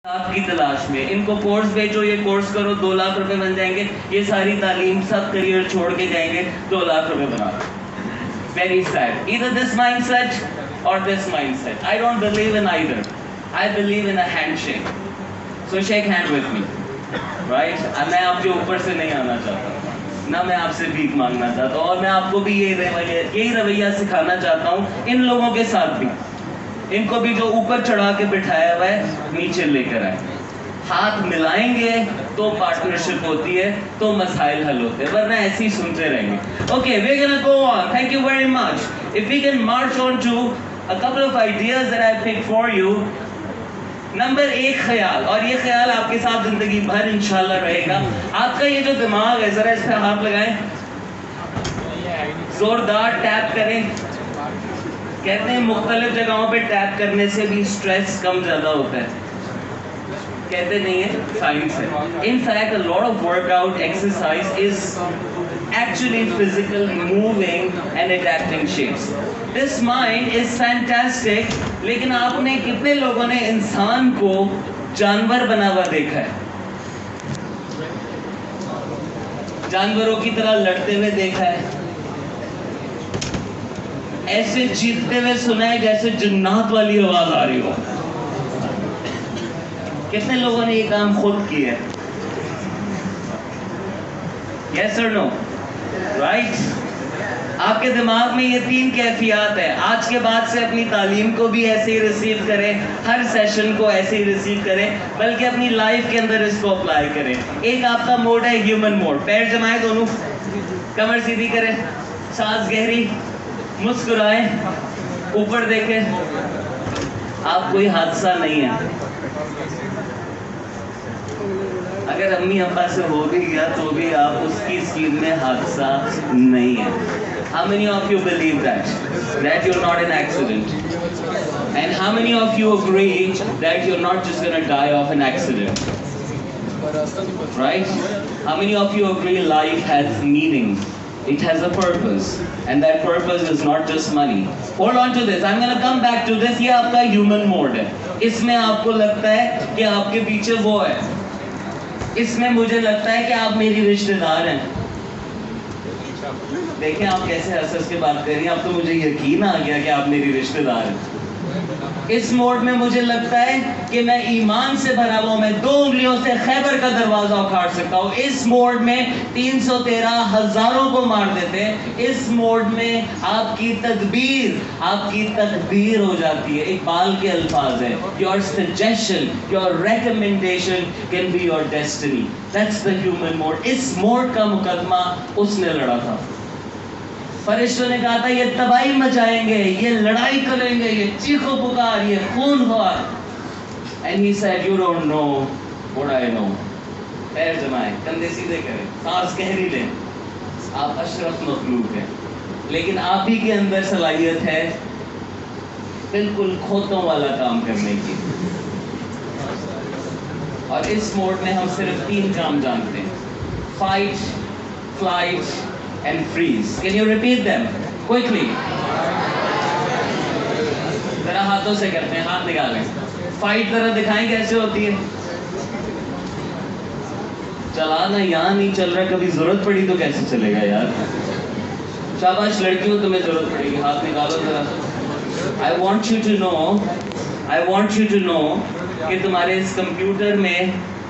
آپ کی تلاش میں ان کو کورس بھیجو, یہ کورس کرو 2 لاکھ روپے بن جائیں گے, یہ ساری تعلیم سب کریئر چھوڑ کے جائیں گے 2 لاکھ روپے بنا. Very sad. Either this mindset or this mindset. I don't believe in either. I believe in a handshake. So shake hand with me. Right? میں آپ کے اوپر سے نہیں آنا چاہتا, نہ میں آپ سے بھیک مانگنا چاہتا ہوں, اور میں آپ کو بھی یہی رویہ سکھانا چاہتا ہوں ان لوگوں کے ساتھ بھی. ان کو بھی جو اوپر چڑھا کے بٹھایا ہوا ہے نیچے لے کر آئے. ہاتھ ملائیں گے تو پارٹنرشپ ہوتی ہے, تو مسائل حل ہوتے ہیں, ورنہ ایسے ہی سنتے رہیں گے. Okay, we're gonna go on. Thank you very much. If we can march on to a couple of ideas that I picked for you. Number 1 خیال, اور یہ خیال آپ کے ساتھ زندگی بھر انشاءاللہ رہے گا. آپ کا یہ جو دماغ ہے ذرا اس پہ ہاتھ لگائیں, زوردار ٹیپ کریں. کہتے ہیں مختلف جگہوں پہ ٹیپ کرنے سے بھی سٹریس کم زیادہ ہوتا ہے. کہتے نہیں ہے, سائنس ہے. In fact, a lot of workout exercise is actually physical, moving and adapting shapes. This mind is fantastic. لیکن آپ نے کتنے لوگوں نے انسان کو جانور بنا ہوا دیکھا ہے؟ جانوروں کی طرح لڑتے ہوئے دیکھا ہے, ایسے چیختے ہوئے سنا ہے جیسے جنات والی آواز آ رہی ہو. کتنے لوگوں نے یہ کام خود کیا ہے؟ Yes or no? Right? آپ کے دماغ میں یہ 3 کیفیات ہے. آج کے بعد سے اپنی تعلیم کو بھی ایسے ہی ریسیو کریں, ہر سیشن کو ایسے ہی ریسیو کریں, بلکہ اپنی لائف کے اندر اس کو اپلائی کریں. ایک آپ کا موڈ ہے ہیومن موڈ. پیر جمائیں دونوں, کمر سیدھی کریں, سانس گہری, مسکرائیں, اوپر دیکھیں. آپ کوئی حادثہ نہیں ہے. اگر امی ابا سے ہو بھی گیا تو بھی آپ اس کی اسکیم میں حادثہ نہیں ہے. How many of you believe that you're not an accident? And how many of you agree that you're not just going to die of an accident? Right? How many of you agree life has meaning? It has a purpose, and that purpose is not just money. Hold on to this. I'm going to come back to this. یہ آپ کا human mode ہے. اس میں آپ کو لگتا ہے کہ آپ کے پیچھے وہ ہے. اس میں مجھے لگتا ہے کہ آپ میری رشتہ دار ہیں. دیکھیں آپ کیسے ہنس کے بات کر رہی ہیں, اب تو مجھے یقین آ گیا کہ آپ میری رشتہ دار ہیں. اس موڈ میں مجھے لگتا ہے کہ میں ایمان سے بھرا ہوا ہوں, میں 2 انگلیوں سے خیبر کا دروازہ اکھاڑ سکتا ہوں. اس موڈ میں 313 ہزاروں کو مار دیتے ہیں. اس موڈ میں آپ کی تدبیر ہو جاتی ہے. اقبال کے الفاظ ہیں, your suggestion, your recommendation can be your destiny. That's the human mode. اس موڈ کا مقدمہ اس نے لڑا تھا. فرشتوں نے کہا تھا یہ تباہی مچائیں گے, یہ لڑائی کریں گے, یہ چیخو پکار, یہ خون خوار. And he said, you don't know what I know. پیر جمائیں, کندھے سیدھے کریں, سانس گہری لیں. آپ اشرف مخلوق ہیں, لیکن آپ ہی کے اندر صلاحیت ہے بالکل کھوتوں والا کام کرنے کی. اور اس موڈ میں ہم صرف 3 کام جانتے ہیں: fight, flight and freeze. Can you repeat them quickly? ذرا ہاتھوں سے کرتے ہیں, ہاتھ نکالیں. فائٹ ذرا دکھائیں کیسے ہوتی ہے. چلانا یہاں نہیں چل رہا, کبھی ضرورت پڑی تو کیسے چلے گا یار. شاباش لڑکیوں, تمہیں ضرورت پڑے گی, ہاتھ نکالو ذرا. I want you to know کہ تمہارے اس کمپیوٹر میں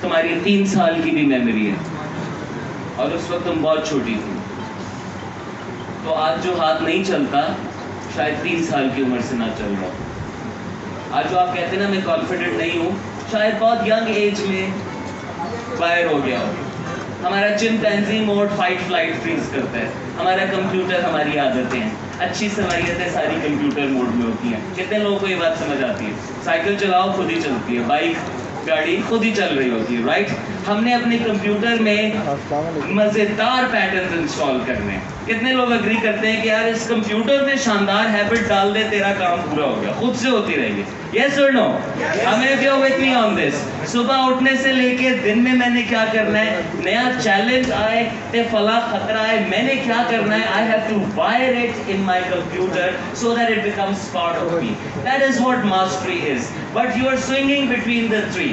تمہاری 3 سال کی بھی میموری ہے, اور اس وقت تم بہت چھوٹی تھی. تو آج جو ہاتھ نہیں چلتا شاید 3 سال کی عمر سے نہ چل رہا. آج جو آپ کہتے ہیں نا میں کانفیڈنٹ نہیں ہوں, شاید بہت ینگ ایج میں باہر ہو گیا ہو. ہمارا chimpanzee mode fight flight freeze کرتا ہے. ہمارا کمپیوٹر ہماری عادتیں ہیں. اچھی صلاحیتیں ساری کمپیوٹر موڈ میں ہوتی ہیں. کتنے لوگوں کو یہ بات سمجھ آتی ہے؟ سائیکل چلاؤ خود ہی چلتی ہے, بائک گاڑی خود ہی چل رہی ہوتی ہے. رائٹ؟ ہم نے اپنے کمپیوٹر میں مزیدار پیٹرنز انسٹال کرنے ہیں. کتنے لوگ اگری کرتے ہیں کہ یار اس کمپیوٹر میں شاندار ہیبٹ ڈال دے, تیرا کام پورا ہو گیا, خود سے ہوتی رہے گی. Yes or no? ہمیں بھی with me on this. صبح اٹھنے سے لے کے دن میں نے کیا کرنا ہے, نیا چیلنج آئے تے فلاں خطرہ آئے, میں نے کیا کرنا ہے. I have to wire it in my computer so that it becomes part of me. That is what mastery is. But you are swinging between the 3.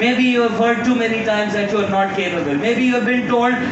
Maybe you have heard too many times that you are not capable. Maybe you have been told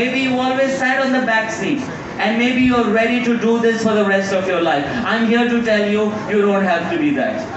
Maybe you always sat on the back seat. And maybe you are ready to do this for the rest of your life. I'm here to tell you, you don't have to be that.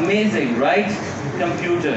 Amazing, right? Computer.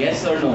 Yes or no?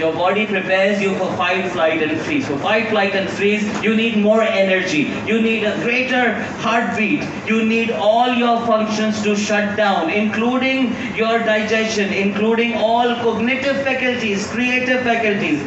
Your body prepares you for fight, flight and freeze. For fight, flight and freeze, you need more energy. You need a greater heartbeat. You need all your functions to shut down, including your digestion, including all cognitive faculties, creative faculties.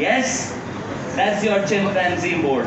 Yes? That's your chimpanzee mode.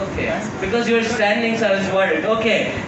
Okay, because you're standing, so I was worried. Okay,